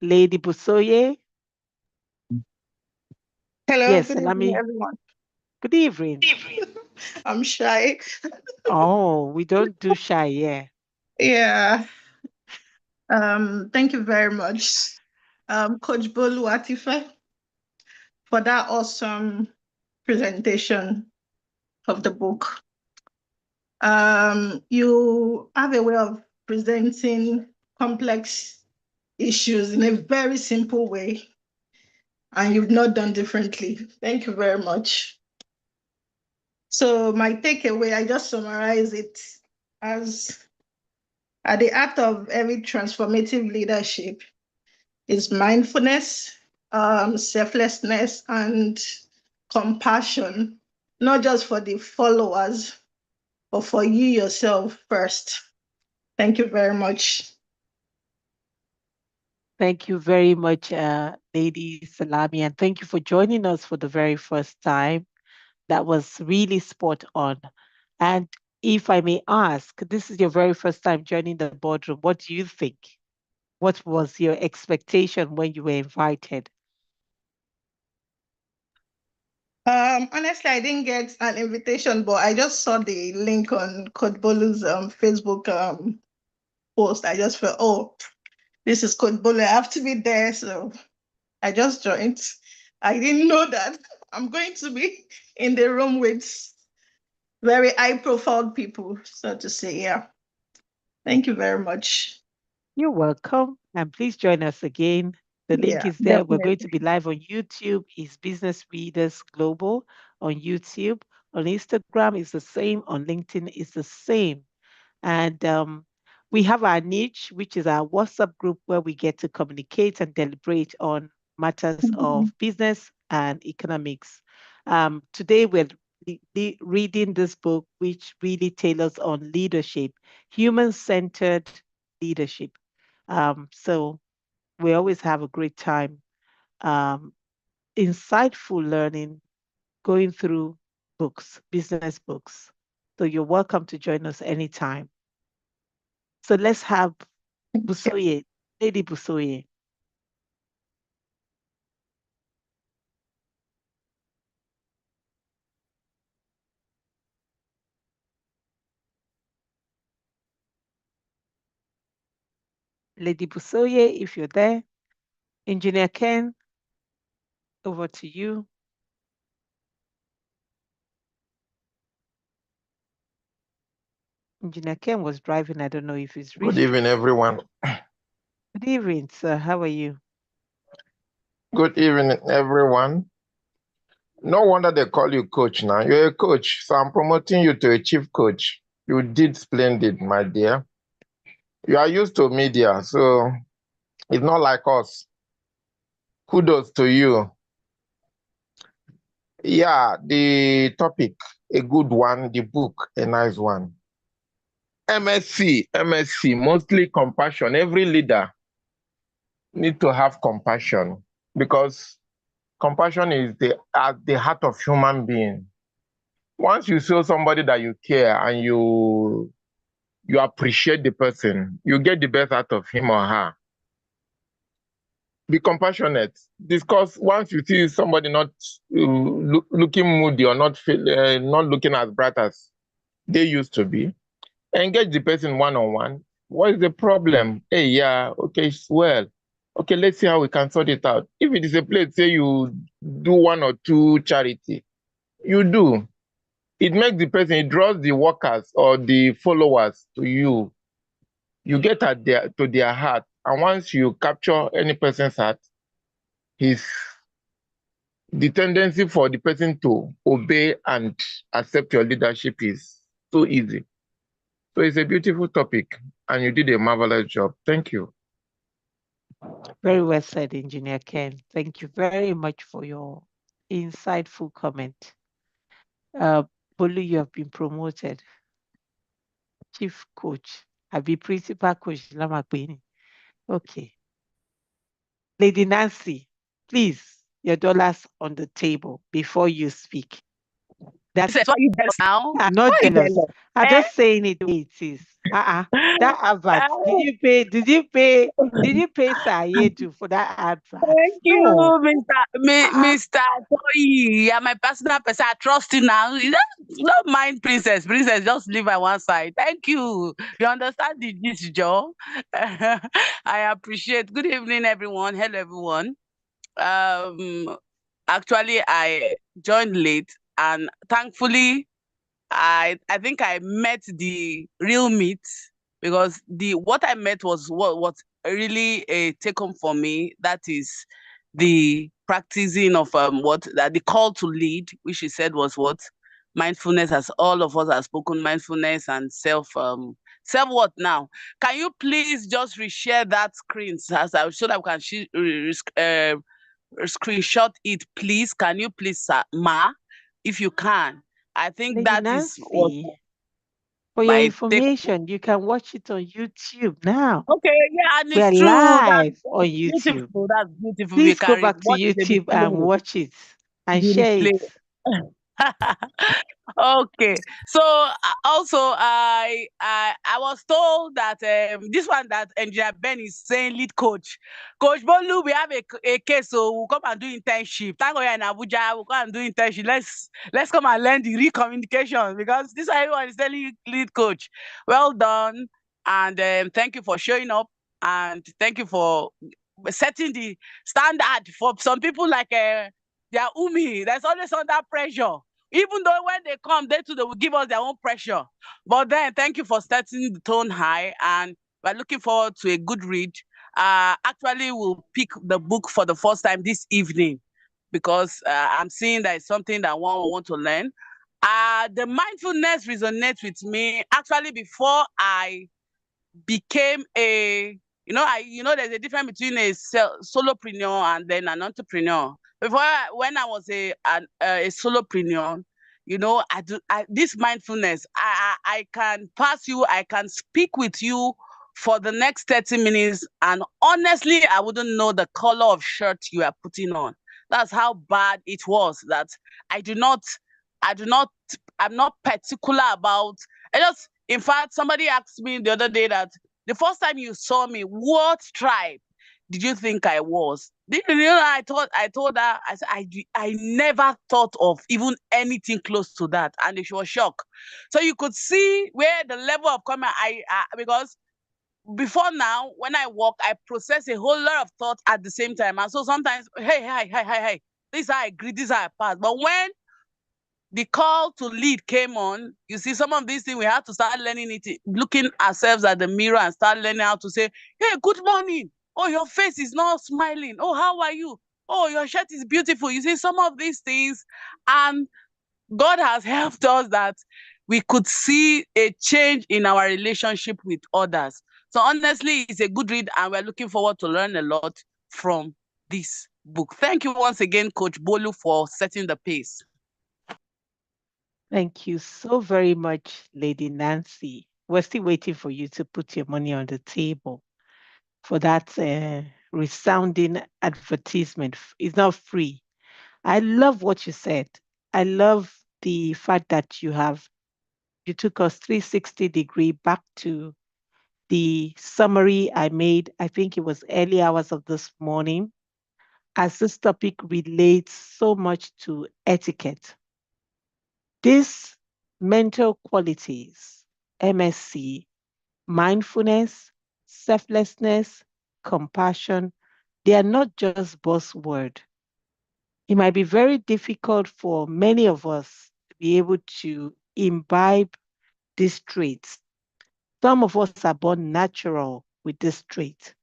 Lady Busoye. Hello, Yes, good evening, Salami. everyone. Good evening. I'm shy. Oh, we don't do shy, yeah. Yeah. Thank you very much, Coach Boluwasefe, for that awesome presentation of the book. You have a way of presenting complex issues in a very simple way, and you've not done differently. Thank you very much. So my takeaway, I just summarize it as at the heart of every transformative leadership is mindfulness, selflessness, and compassion, not just for the followers, but for you yourself first. Thank you very much. Thank you very much, Lady Salami, and thank you for joining us for the very first time. That was really spot on. And if I may ask, this is your very first time joining the boardroom. What do you think? What was your expectation when you were invited? Honestly, I didn't get an invitation, but I just saw the link on Coach Bolu's Facebook post. I just felt, oh, this is Coach Bolu. I have to be there. So I just joined. I didn't know that I'm going to be in the room with very high profile people, so to say. Yeah. Thank you very much. You're welcome. And please join us again. The link Yeah, is there. We're going to be live on YouTube. It's Business Readers Global on YouTube. On Instagram, it's the same. On LinkedIn, it's the same. And we have our niche, which is our WhatsApp group where we get to communicate and deliberate on matters of business and economics. Today, we're reading this book, which really tailors on leadership, human-centered leadership. So we always have a great time, um, insightful learning, going through books, business books. So you're welcome to join us anytime. So let's have Busoye, Lady Busoye. Lady Busoye, if you're there. Engineer Ken, over to you. Engineer Ken was driving. I don't know if he's Good reached. evening, everyone. Good evening, sir. How are you? Good evening, everyone. No wonder they call you coach now. You're a coach, so I'm promoting you to a chief coach. You did splendid, my dear. You are used to media, so it's not like us. Kudos to you. Yeah, the topic, a good one, the book, a nice one. MSc, mostly compassion. Every leader need to have compassion because compassion is at the heart of human being. Once you show somebody that you care and you appreciate the person, you get the best out of him or her. Be compassionate. Discuss once you see somebody not looking moody or not looking as bright as they used to be. Engage the person one-on-one. What is the problem? Hey, yeah, okay, well. Okay, let's see how we can sort it out. If it is a place, say you do one or two charity, you do. It makes the person, it draws the workers or the followers to you. You get at to their heart. And once you capture any person's heart, the tendency for the person to obey and accept your leadership is so easy. So it's a beautiful topic, and you did a marvelous job. Thank you. Very well said, Engineer Ken. Thank you very much for your insightful comment. Bolu, you have been promoted. Chief coach. I'll be principal coach. Okay. Lady Nancy, please, your dollars on the table before you speak. That's Why you jealous now? I'm not Why you jealous. jealous? I'm Eh? just saying it the way it is. That advert. Did you pay Sayedu for that advert? Thank you, No. Mr. Toyi. You are my personal person. I trust you now. You don't mind Princess. Princess, just leave by one side. Thank you. You understand this, Joe? I appreciate. Good evening, everyone. Hello, everyone. Actually, I joined late, and thankfully, I think I met the real meat, because what I met was what really a take home for me. That is the practicing of what that the call to lead, which she said was what mindfulness, as all of us have spoken, mindfulness and self what now. Can you please just reshare that screen so that we can screenshot it, please? Can you please, Ma, if you can? I think Lady that is what. Nancy, For your my take. information, you can watch it on YouTube now. Okay, yeah, and We're it's true. live on That's YouTube. beautiful. That's beautiful. We Please go can back to watch it and YouTube and watch it and the share it. replay. Okay. So also I was told that this one that Engineer Ben is saying lead coach. Coach Bolu, we have a case, so we'll come and do internship. Thank God you're in Abuja, we'll come and do internship. Let's come and learn the recommunication, because this everyone is telling you lead coach. Well done. And thank you for showing up, and thank you for setting the standard for some people like they are Umi. There's always under pressure. Even though when they come, they too, they will give us their own pressure. But then, thank you for setting the tone high, and we're looking forward to a good read. Actually, we'll pick the book for the first time this evening, because I'm seeing that it's something that one will want to learn. The mindfulness resonates with me. Actually, before I became there's a difference between a solopreneur and then an entrepreneur. When I was a solopreneur, this mindfulness, I can pass you, I can speak with you for the next 30 minutes, and honestly, I wouldn't know the color of shirt you are putting on. That's how bad it was. That I do not, I do not, I'm not particular about. In fact, somebody asked me the other day that the first time you saw me, what tribe did you think I was? I told her, I said, I never thought of even anything close to that. And she was shocked. So you could see where the level of comment, because before now, when I walk, I process a whole lot of thoughts at the same time. And so sometimes, hey, this is how I agree, this is how I pass. But when the call to lead came on, you see, some of these things we have to start learning it, looking ourselves at the mirror and start learning how to say, hey, good morning. Oh, your face is not smiling. Oh, how are you? Oh, your shirt is beautiful. You see, some of these things, and God has helped us that we could see a change in our relationship with others. So honestly, it's a good read, and we're looking forward to learn a lot from this book. Thank you once again, Coach Bolu, for setting the pace. Thank you so very much, Lady Nancy. We're still waiting for you to put your money on the table for that resounding advertisement. It's not free. I love what you said. I love the fact that you took us 360-degree back to the summary I made. I think it was early hours of this morning, as this topic relates so much to etiquette. These mental qualities, MSC, mindfulness, selflessness, compassion, they are not just buzzword. It might be very difficult for many of us to be able to imbibe these traits. Some of us are born natural with this trait.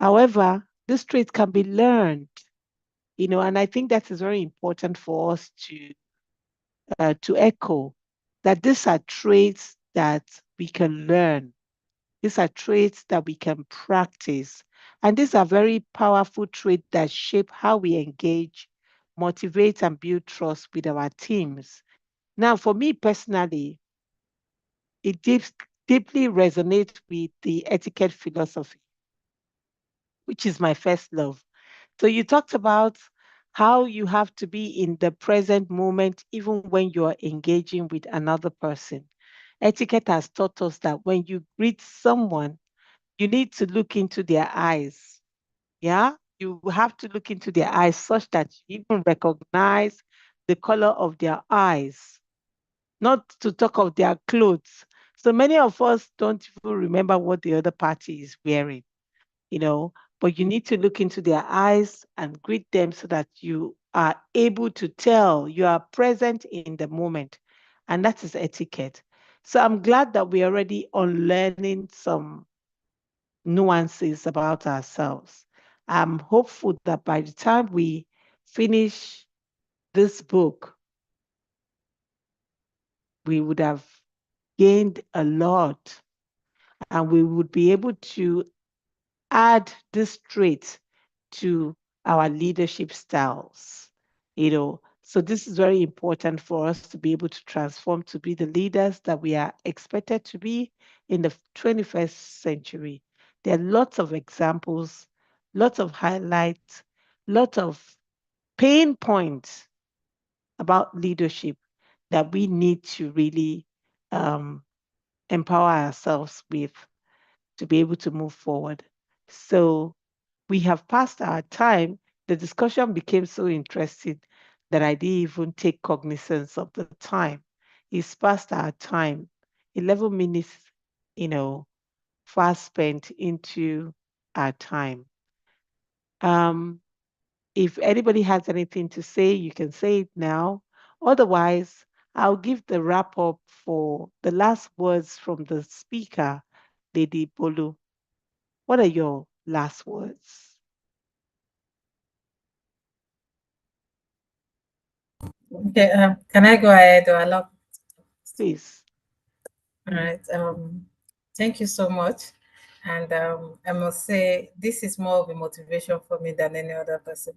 However, this trait can be learned, and I think that is very important for us to echo that these are traits that we can learn. These are traits that we can practice. And these are very powerful traits that shape how we engage, motivate, and build trust with our teams. Now, for me personally, it deeply resonates with the etiquette philosophy, which is my first love. So you talked about how you have to be in the present moment, even when you are engaging with another person. Etiquette has taught us that when you greet someone, you need to look into their eyes. Yeah, you have to look into their eyes such that you even recognize the color of their eyes, not to talk of their clothes. So many of us don't even remember what the other party is wearing, you know, but you need to look into their eyes and greet them so that you are able to tell you are present in the moment. And that is etiquette. So I'm glad that we're already unlearning some nuances about ourselves. I'm hopeful that by the time we finish this book, we would have gained a lot and we would be able to add this trait to our leadership styles, So this is very important for us to be able to transform to be the leaders that we are expected to be in the 21st century. There are lots of examples, lots of highlights, lots of pain points about leadership that we need to really um, empower ourselves with to be able to move forward. So we have passed our time. The discussion became so interesting that I didn't even take cognizance of the time. It's past our time. 11 minutes, you know, fast spent into our time. Um, if anybody has anything to say, you can say it now. Otherwise, I'll give the wrap up for the last words from the speaker, Lady Bolu. What are your last words? Okay, can I go ahead or allow? Please. All right. Thank you so much. And I must say, this is more of a motivation for me than any other person.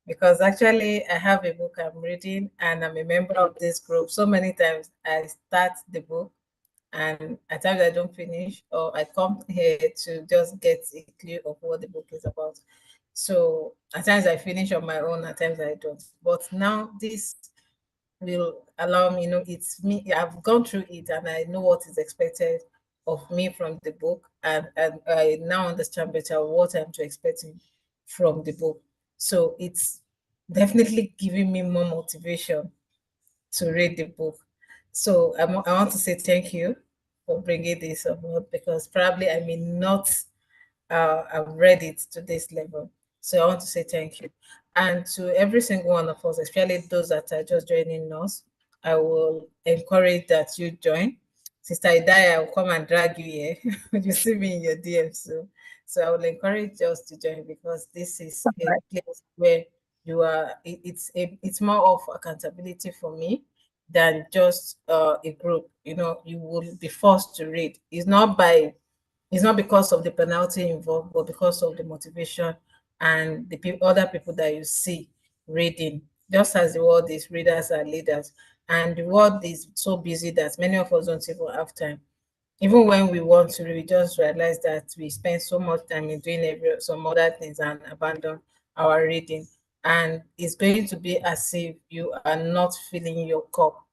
Because actually, I have a book I'm reading and I'm a member of this group. So many times I start the book and at times I don't finish, or I come here to just get a clue of what the book is about. So at times I finish on my own, at times I don't. But now this will allow me, it's me, I've gone through it and I know what is expected of me from the book, and I now understand better what I'm to expecting from the book. So it's definitely giving me more motivation to read the book. So I want to say thank you for bringing this about, because probably I may not have read it to this level. So I want to say thank you. And to every single one of us, especially those that are just joining us, I will encourage that you join. Sister Idaya, I will come and drag you here. You see me in your DM soon. So I will encourage us to join, because this is a place where you are, it's more of accountability for me than just a group. You will be forced to read. It's not because of the penalty involved, but because of the motivation and the other people that you see reading. Just as the world is, readers are leaders. And the world is so busy that many of us don't even have time. Even when we want to, we just realize that we spend so much time in doing some other things and abandon our reading. And it's going to be as if you are not filling your cup,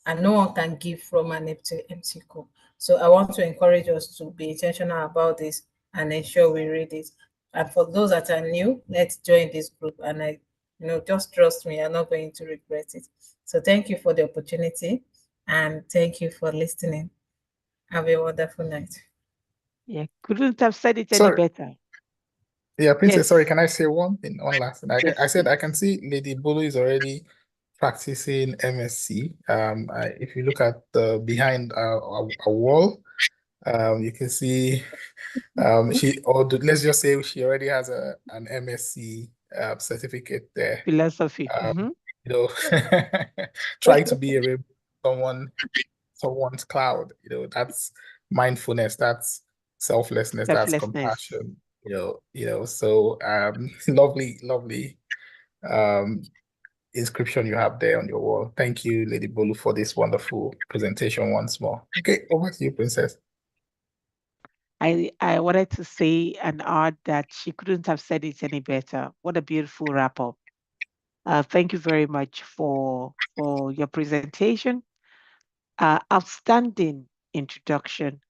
and no one can give from an empty cup. So I want to encourage us to be intentional about this and ensure we read it. And for those that are new, let's join this group. And just trust me, you're not going to regret it. So thank you for the opportunity, and thank you for listening. Have a wonderful night. Yeah, couldn't have said it any Sorry. better. Yeah, Princess, Yes. sorry, can I say one thing, one last thing? Yes, I said I please. can see Lady Bolu is already practicing MSc. If you look at the behind a wall, you can see let's just say she already has an MSc certificate there. Philosophy. You know, trying to be someone's cloud. That's mindfulness, that's selflessness, that's Selflessness. compassion. So lovely inscription you have there on your wall. Thank you, Lady Bolu, for this wonderful presentation once more. Okay, over to you, Princess. I wanted to say and add that she couldn't have said it any better. What a beautiful wrap up. Thank you very much for your presentation. Outstanding introduction,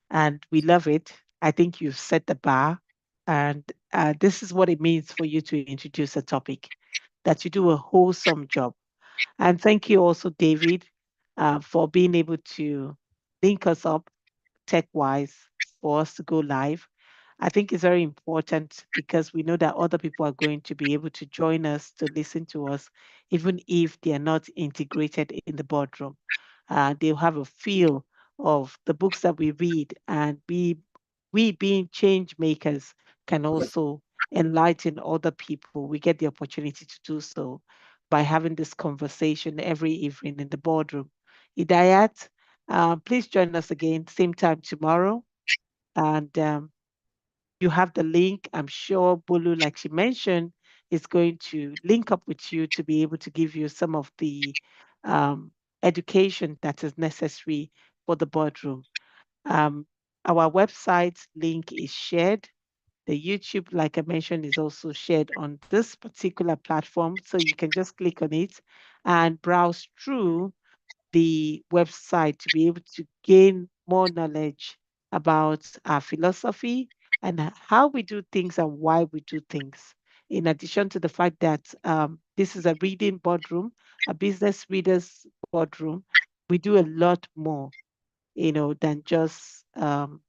and we love it. I think you've set the bar, and this is what it means for you to introduce a topic, that you do a wholesome job. And thank you also, David, for being able to link us up tech wise for us to go live. I think it's very important because we know that other people are going to be able to join us to listen to us, even if they are not integrated in the boardroom. They'll have a feel of the books that we read, and we being change makers can also enlighten other people. We get the opportunity to do so by having this conversation every evening in the boardroom. Idayat, please join us again, same time tomorrow. And you have the link. I'm sure Bolu, like she mentioned, is going to link up with you to be able to give you some of the education that is necessary for the boardroom. Our website link is shared. The YouTube, like I mentioned, is also shared on this particular platform. So you can just click on it and browse through the website to be able to gain more knowledge about our philosophy and how we do things and why we do things. In addition to the fact that this is a reading boardroom, a business readers boardroom, we do a lot more, than just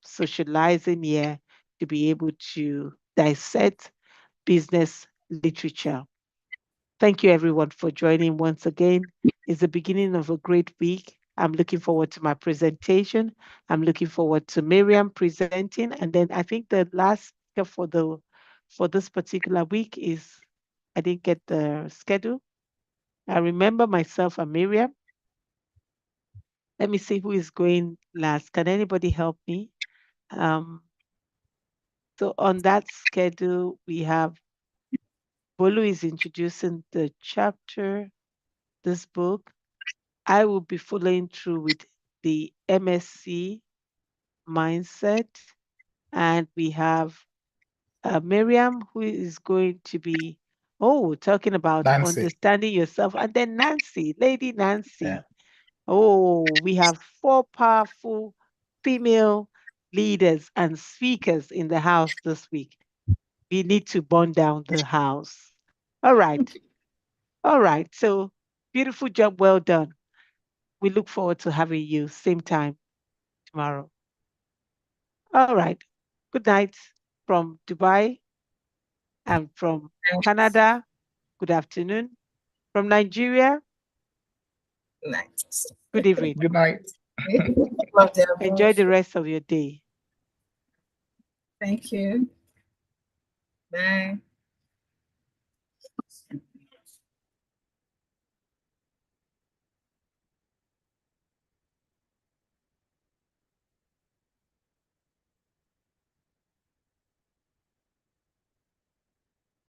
socializing here to be able to dissect business literature. Thank you, everyone, for joining once again. It's the beginning of a great week. I'm looking forward to my presentation. I'm looking forward to Miriam presenting, and then I think the last speaker for this particular week is, I didn't get the schedule. I remember myself and Miriam. Let me see who is going last. Can anybody help me? So on that schedule, we have Bolu is introducing the chapter, this book. I will be following through with the MSc mindset. And we have Miriam, who is going to be, talking about Nancy. understanding yourself. And then Nancy, Lady Nancy. Yeah. Oh, we have 4 powerful female leaders and speakers in the house this week. We need to burn down the house. All right. All right. So beautiful job. Well done. We look forward to having you same time tomorrow. All right. Good night from Dubai and from Canada. Good afternoon. From Nigeria. Nice. Good evening. Good night. Love the Enjoy above. the rest of your day. Thank you. Bye.